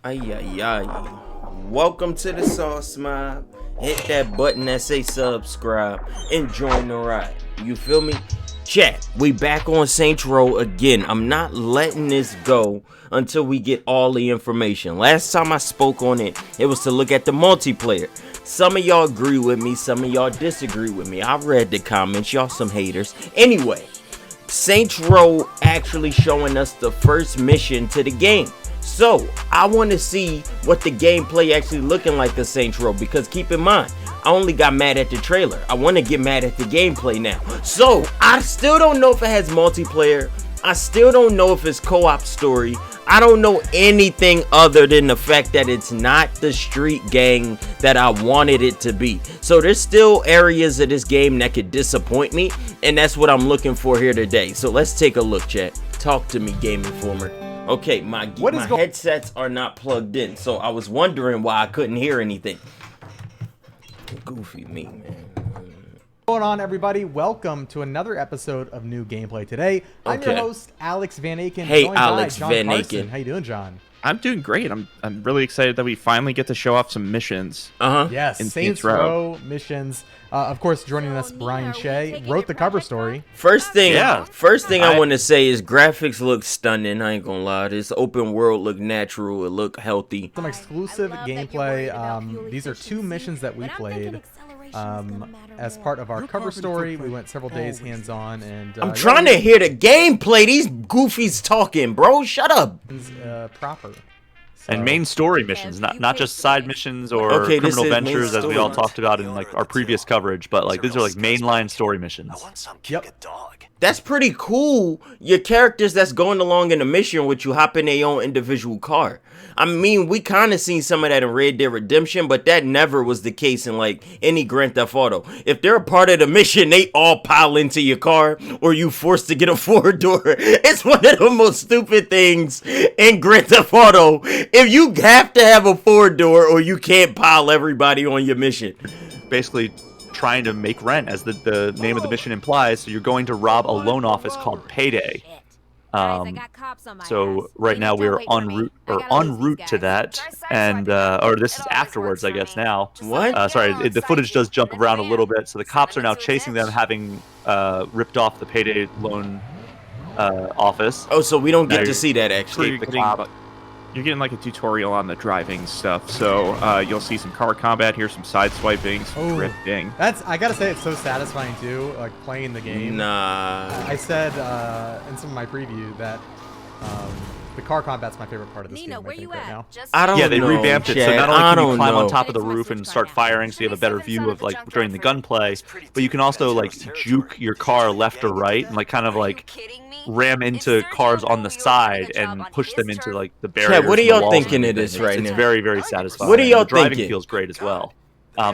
Ay, ay, ay. Welcome to the Sauce Mob. Hit that button that say subscribe and join the ride. You feel me? Chat, we back on Saints Row again. I'm not letting this go until we get all the information. Last time I spoke on it, it was to look at the multiplayer. Some of y'all agree with me, some of y'all disagree with me. I read the comments, y'all some haters. Anyway, Saints Row actually showing us the first mission to the game. So, I want to see what the gameplay actually looking like of Saints Row, because keep in mind, I only got mad at the trailer. I want to get mad at the gameplay now. So, I still don't know if it has multiplayer. I still don't know if it's co-op story. I don't know anything other than the fact that it's not the street gang that I wanted it to be. So there's still areas of this game that could disappoint me, and that's what I'm looking for here today. So let's take a look, chat. Talk to me, Game Informer. Okay, my headsets are not plugged in, so I was wondering why I couldn't hear anything. Goofy me, man. What's going on, everybody? Welcome to another episode of New Gameplay Today. I'm your host, Alex Van Aken. Hey, Alex Van Aken. How you doing, John? I'm doing great. I'm really excited that we finally get to show off some missions. Yes, Saints Row missions. Of course, joining us, Brian Shea wrote the cover story. First thing I want to say is graphics look stunning. I ain't gonna lie. This open world look natural. It look healthy. Some exclusive gameplay. These are two missions that we played. As part of our cover story, we went several days hands-on, and I'm trying to hear the gameplay. These goofies talking, bro. Shut up. Proper. So, and main story missions, not just side missions or criminal ventures as we all talked about in like our previous coverage, but like these are like mainline story missions. Yep. That's pretty cool. Your characters that's going along in the mission with you hop in their own individual car. I mean, we kind of seen some of that in Red Dead Redemption, but that never was the case in like any Grand Theft Auto. If they're a part of the mission, they all pile into your car, or you forced to get a 4-door. It's one of the most stupid things in Grand Theft Auto. If you have to have a 4-door, or you can't pile everybody on your mission. Basically trying to make rent, as the name of the mission implies. So you're going to rob a loan office called Payday. So right now we're en route to that, and or this is afterwards, I guess. Now, what? Sorry, the footage does jump around a little bit. So the cops are now chasing them, having ripped off the Payday loan office. Oh, so we don't get to see that actually. You're getting like a tutorial on the driving stuff, so you'll see some car combat here, some side swiping, some drifting. I gotta say, it's so satisfying too, like playing the game. Nah. I said in some of my preview that the car combat's my favorite part of this game. Right now. I don't know. Yeah, they revamped it, so not only can you climb on top of the roof and start firing, so you have a better view of like during the gunplay, but you can also like juke your car left or right and like kind of like ram into cars on the side and push them into like the barriers. Yeah, what are y'all thinking of this right now? It's very, very satisfying. What are y'all thinking? Driving feels great as well.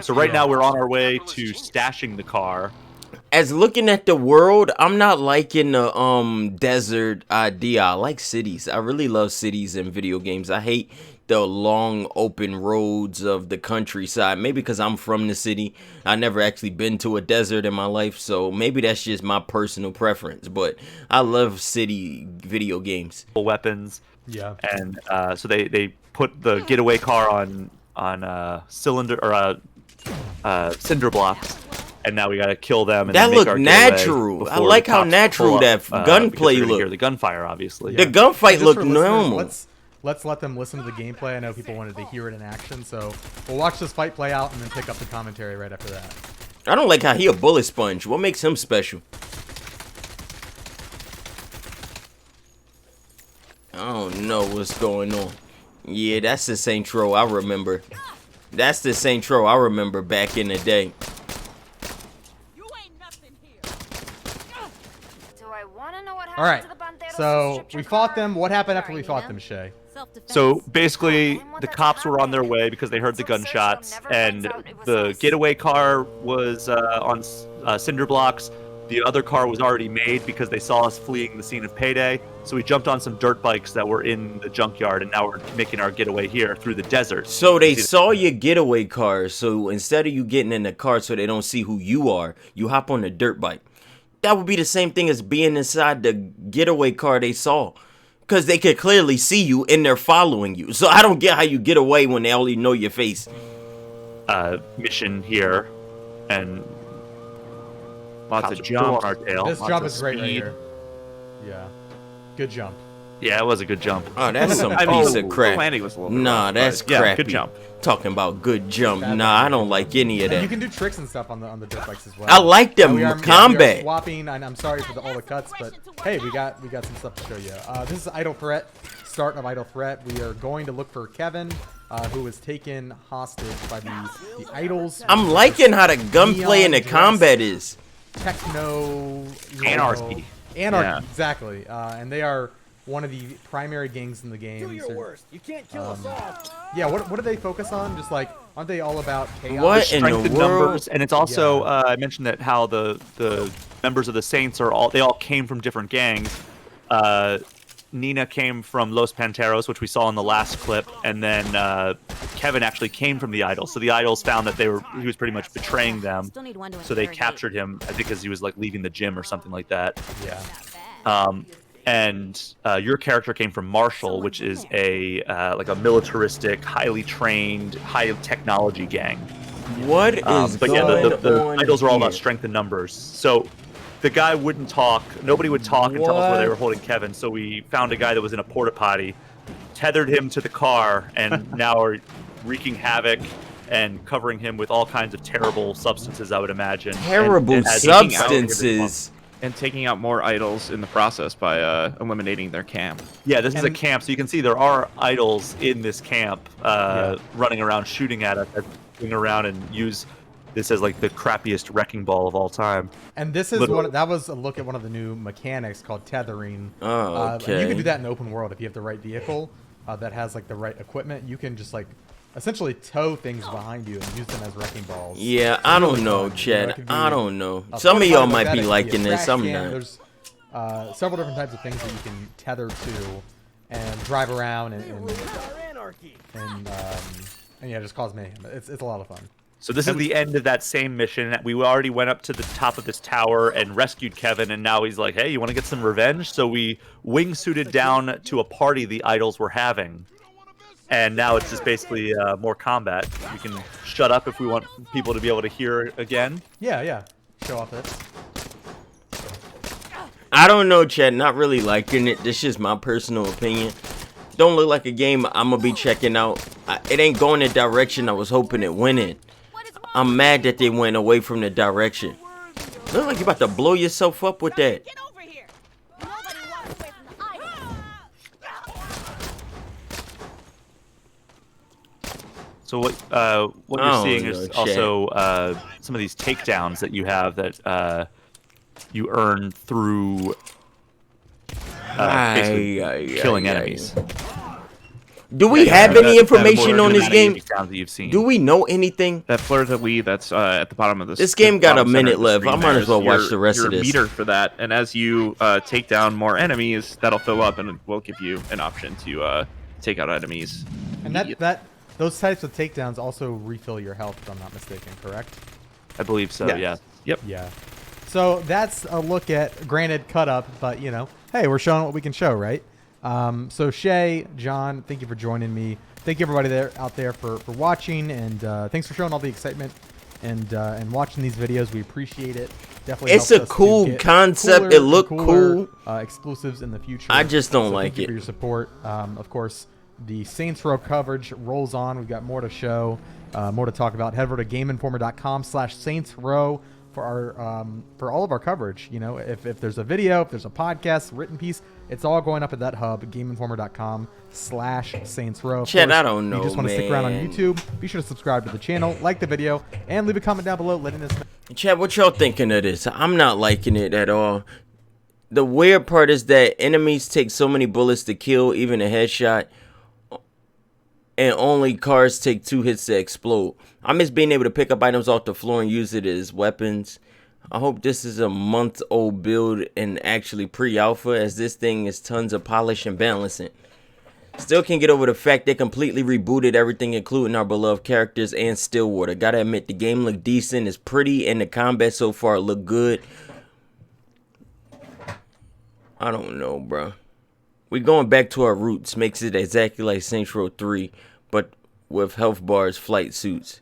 So right now we're on our way to stashing the car. As looking at the world, I'm not liking the desert idea. I like cities. I really love cities in video games. I hate the long open roads of the countryside. Maybe because I'm from the city. I never actually been to a desert in my life, so maybe that's just my personal preference. But I love city video games. Weapons. Yeah. And so they put the getaway car on cylinder or cinder blocks. And now we gotta kill them. And that make looked natural. I like how natural that gunplay looked. Hear the gunfire, obviously. The gunfight looked normal. Let's let them listen to the gameplay. I know people wanted to hear it in action, so we'll watch this fight play out and then pick up the commentary right after that. I don't like how he a bullet sponge. What makes him special? I don't know what's going on. Yeah, that's the Saints Row I remember. That's the Saints Row I remember back in the day. All right, so we fought them. What happened after we fought them, Shay? So basically, the cops were on their way because they heard the gunshots, and the getaway car was on cinder blocks. The other car was already made because they saw us fleeing the scene of Payday. So we jumped on some dirt bikes that were in the junkyard, and now we're making our getaway here through the desert. So they saw your getaway car, so instead of you getting in the car so they don't see who you are, you hop on the dirt bike. That would be the same thing as being inside the getaway car they saw. Because they could clearly see you and they're following you. So I don't get how you get away when they only know your face. Mission here, and lots of jump on our tail. This Lots jump of is great right speed. here. Yeah. Good jump. Yeah, it was a good jump. Oh, that's some I mean, piece of crap. The landing was a little bit Nah, rough, that's but yeah, crappy. good jump. Talking about good jump. Bad Nah, I landing. don't like any of And you that. can do tricks and stuff on the dirt bikes as well. I like them We are combat. swapping, and I'm sorry for all the cuts, but hey, we got some stuff to show you. This is Idle Threat, start of Idle Threat. We are going to look for Kevin, who was taken hostage by the idols. I'm liking how the gunplay and the Neon combat is. Techno Anarchy. Anarchy, Yeah. exactly. And they are one of the primary gangs in the game. Do your worst. You can't kill us all. Yeah, what do they focus on? Just like, aren't they all about chaos? What in Strength the in world? numbers, and it's also I mentioned that how the members of the Saints all came from different gangs. Nina came from Los Panteros, which we saw in the last clip, and then Kevin actually came from the Idols. So the Idols found that he was pretty much betraying them, so they captured him. I think as he was like leaving the gym or something like that. Yeah. And your character came from Marshall, which is a like a militaristic, highly trained, high technology gang. What is But yeah, going the on idols are all here? about strength in numbers. So the guy wouldn't talk. Nobody would talk and tell us where they What? were holding Kevin. So we found a guy that was in a porta potty, tethered him to the car, and now are wreaking havoc and covering him with all kinds of terrible substances, I would imagine. Terrible and substances. And taking out more idols in the process by eliminating their camp. Yeah, this is a And- camp, so you can see there are idols in this camp running around shooting at us, going around and use this as like the crappiest wrecking ball of all time. And this is Literally. that was a look at one of the new mechanics called tethering. Oh, And you can okay. do that in open world if you have the right vehicle that has like the right equipment. You can just like essentially tow things behind you and use them as wrecking balls. Yeah, It's I really don't know, fun. Chad. it could be I don't know. a Some of porta y'all potty might like be that, it could liking a this. trash I'm can. not. There's several different types of things that you can tether to and drive around and Anarchy. yeah, just cause mayhem. It's a lot of fun. So this is the end of that same mission. We already went up to the top of this tower and rescued Kevin, and now he's like, hey, you want to get some revenge? So we wingsuited down to a party the idols were having. And now it's just basically more combat. We can shut up if we want people to be able to hear again. Yeah. Show off this. I don't know, Chad. Not really liking it. This is my personal opinion. Don't look like a game I'm gonna be checking out. It ain't going the direction I was hoping it went in. I'm mad that they went away from the direction. Look like you about to blow yourself up with that. Get over here! Nobody walks away from the idol. So what you're Oh, seeing no is shit. also some of these takedowns that you have that you earn through basically killing enemies. Do we Yeah, have that- any that information more on this dramatic game? takedowns that you've seen. Do we know anything? That fleur de lis that's at the bottom of the This game got a bottom center minute of the left. screen I might there as well is watch your- the rest your of this. meter for that, and as you take down more enemies, that'll fill up and it will give you an option to take out enemies. And those types of takedowns also refill your health, if I'm not mistaken, correct? I believe so, Yes. yeah. Yep. Yeah. So that's a look at, granted, cut up, but hey, we're showing what we can show, right? So Shay, John, thank you for joining me. Thank you everybody out there for watching, and thanks for showing all the excitement and watching these videos. We appreciate it. Definitely. It's helps a us to cool get concept. cooler It and looked cooler, cool. exclusives in the future. I just don't So like thank you it. for your support. Of course, the Saints Row coverage rolls on. We've got more to show, more to talk about. Head over to GameInformer.com/Saints Row for our for all of our coverage. If there's a video, if there's a podcast, written piece, it's all going up at that hub, GameInformer.com/Saints Row. Of Chad, course, I don't know, If you just want to stick around on man. YouTube, be sure to subscribe to the channel, like the video, and leave a comment down below letting us know. Chad, what y'all thinking of this? I'm not liking it at all. The weird part is that enemies take so many bullets to kill, even a headshot, and only cars take 2 hits to explode. I miss being able to pick up items off the floor and use it as weapons. I hope this is a month-old build and actually pre-alpha, as this thing is tons of polish and balancing. Still can't get over the fact they completely rebooted everything, including our beloved characters and Stillwater. Gotta admit, the game looked decent, it's pretty, and the combat so far looked good. I don't know, bro. We going back to our roots. Makes it exactly like Saints Row 3, but with health bars, flight suits.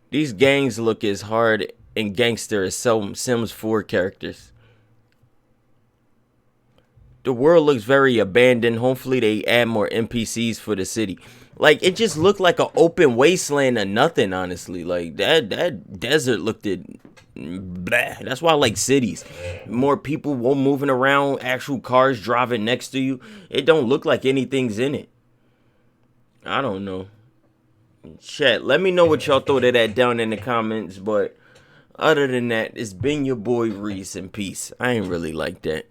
These gangs look as hard and gangster as some Sims 4 characters. The world looks very abandoned. Hopefully they add more NPCs for the city. Like, it just looked like an open wasteland of nothing, honestly. Like, that desert looked at... Blah. That's why I like cities. More people moving around, actual cars driving next to you. It don't look like anything's in it. I don't know. Chat, let me know what y'all thought of that down in the comments. But other than that, it's been your boy Rease, and peace. I ain't really like that.